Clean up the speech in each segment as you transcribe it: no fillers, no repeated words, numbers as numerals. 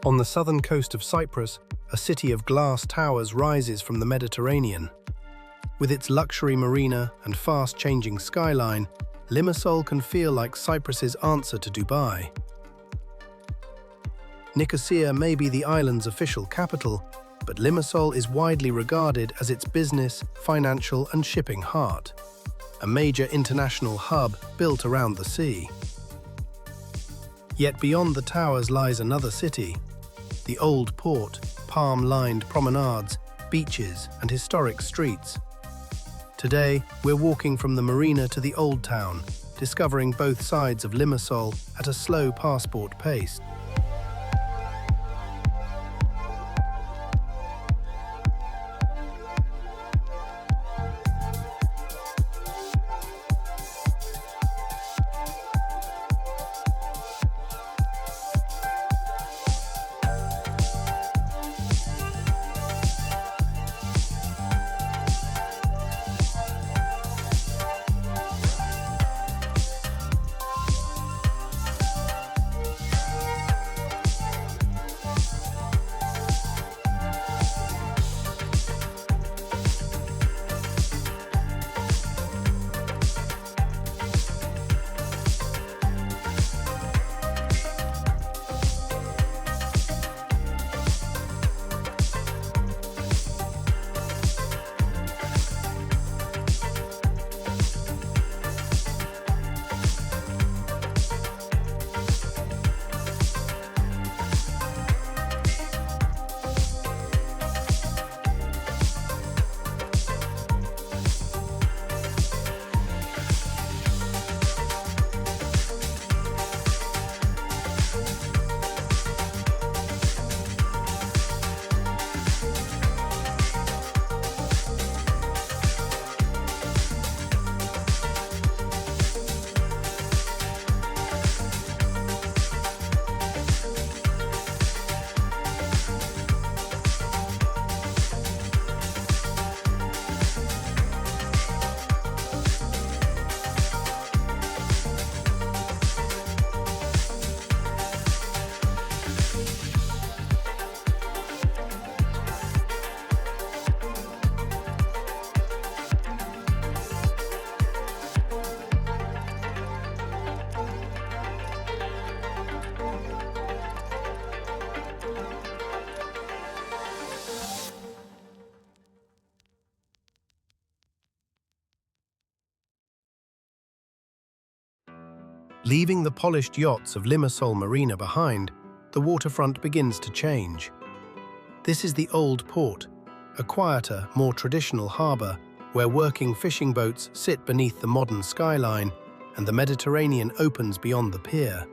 On the southern coast of Cyprus, a city of glass towers rises from the Mediterranean. With its luxury marina and fast-changing skyline, Limassol can feel like Cyprus's answer to Dubai. Nicosia may be the island's official capital, but Limassol is widely regarded as its business, financial and shipping heart, a major international hub built around the sea. Yet beyond the towers lies another city, the Old Port, palm-lined promenades, beaches and historic streets. Today, we're walking from the marina to the Old Town, discovering both sides of Limassol at a slow passport pace. Leaving the polished yachts of Limassol Marina behind, the waterfront begins to change. This is the Old Port, a quieter, more traditional harbour where working fishing boats sit beneath the modern skyline and the Mediterranean opens beyond the pier.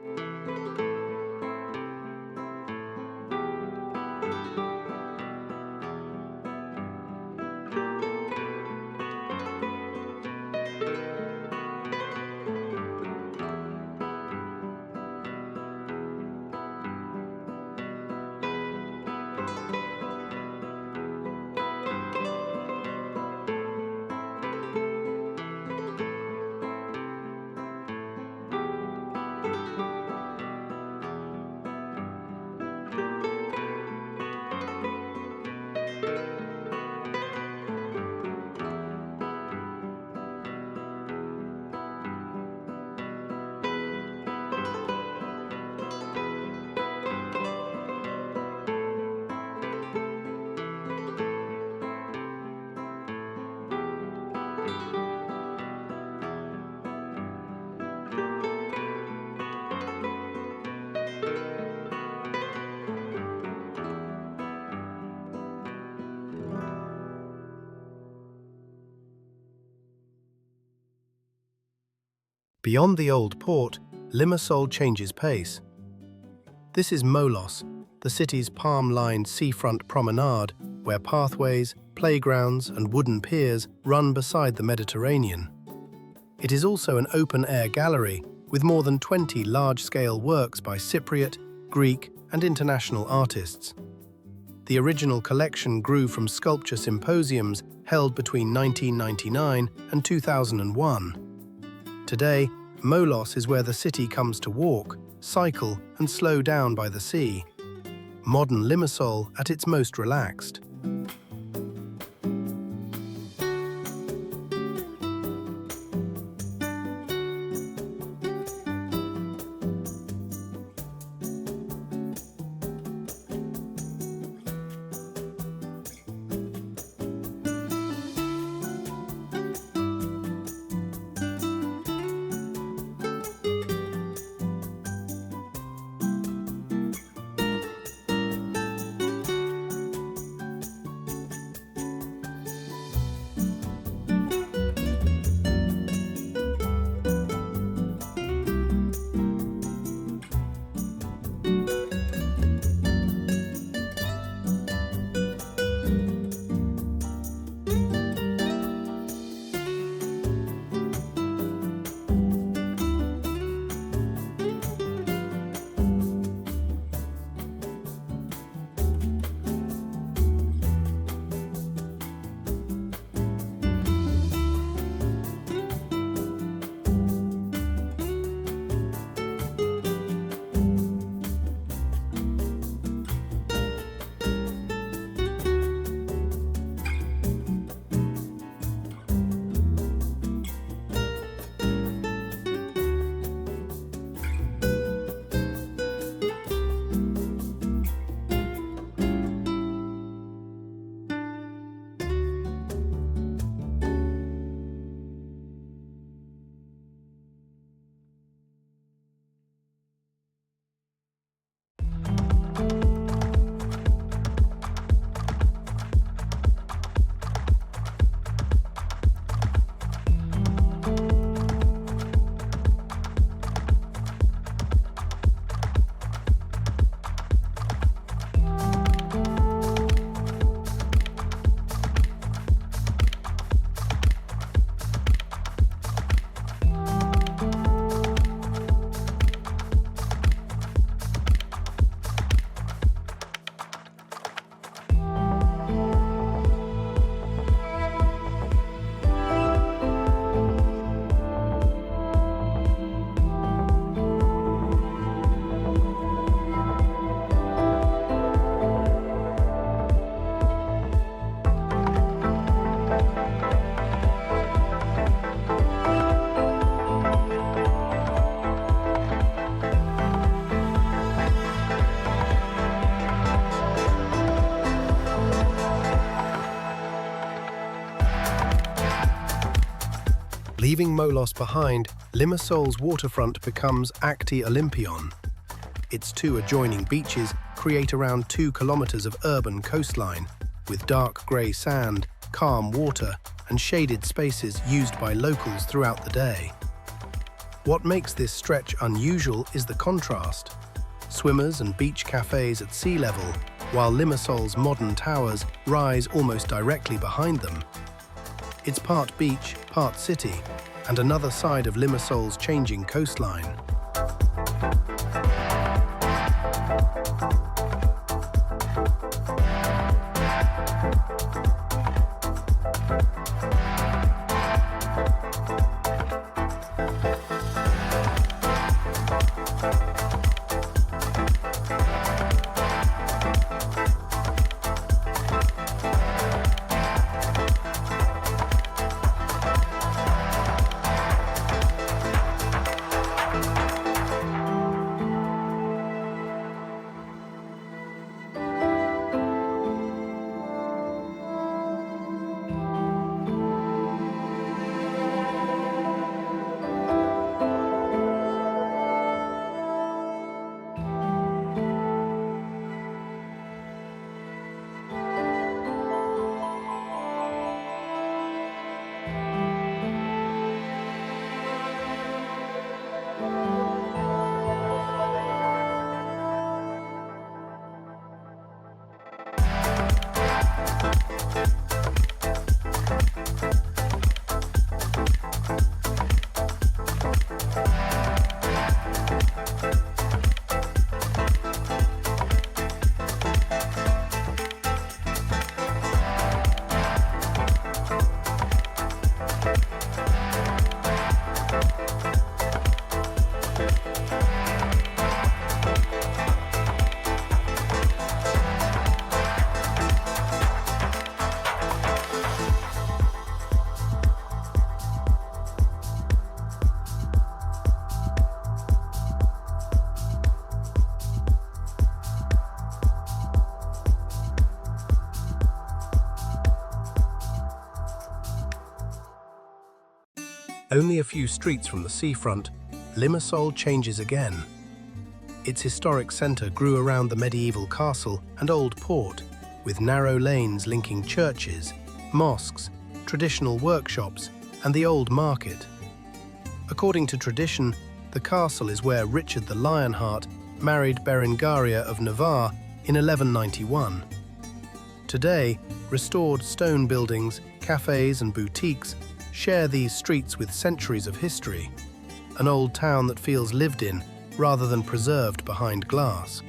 Beyond the Old Port, Limassol changes pace. This is Molos, the city's palm-lined seafront promenade, where pathways, playgrounds and wooden piers run beside the Mediterranean. It is also an open-air gallery with more than 20 large-scale works by Cypriot, Greek and international artists. The original collection grew from sculpture symposiums held between 1999 and 2001. Today, Molos is where the city comes to walk, cycle and slow down by the sea. modern Limassol at its most relaxed. Leaving Molos behind, Limassol's waterfront becomes Akti Olympion. Its two adjoining beaches create around 2 kilometers of urban coastline, with dark grey sand, calm water, and shaded spaces used by locals throughout the day. What makes this stretch unusual is the contrast. Swimmers and beach cafes at sea level, while Limassol's modern towers rise almost directly behind them. It's part beach, part city, and another side of Limassol's changing coastline. Only a few streets from the seafront, Limassol changes again. Its historic centre grew around the medieval castle and old port, with narrow lanes linking churches, mosques, traditional workshops, and the old market. According to tradition, the castle is where Richard the Lionheart married Berengaria of Navarre in 1191. Today, restored stone buildings, cafes and boutiques share these streets with centuries of history, an old town that feels lived in rather than preserved behind glass.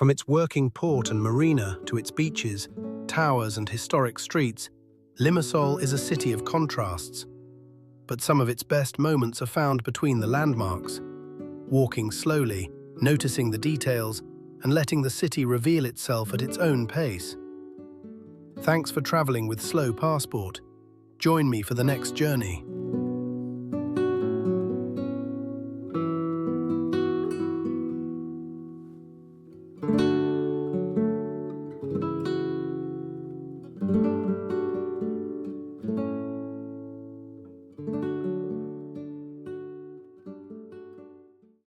From its working port and marina to its beaches, towers and historic streets, Limassol is a city of contrasts. But some of its best moments are found between the landmarks, walking slowly, noticing the details, and letting the city reveal itself at its own pace. Thanks for traveling with Slow Passport. Join me for the next journey.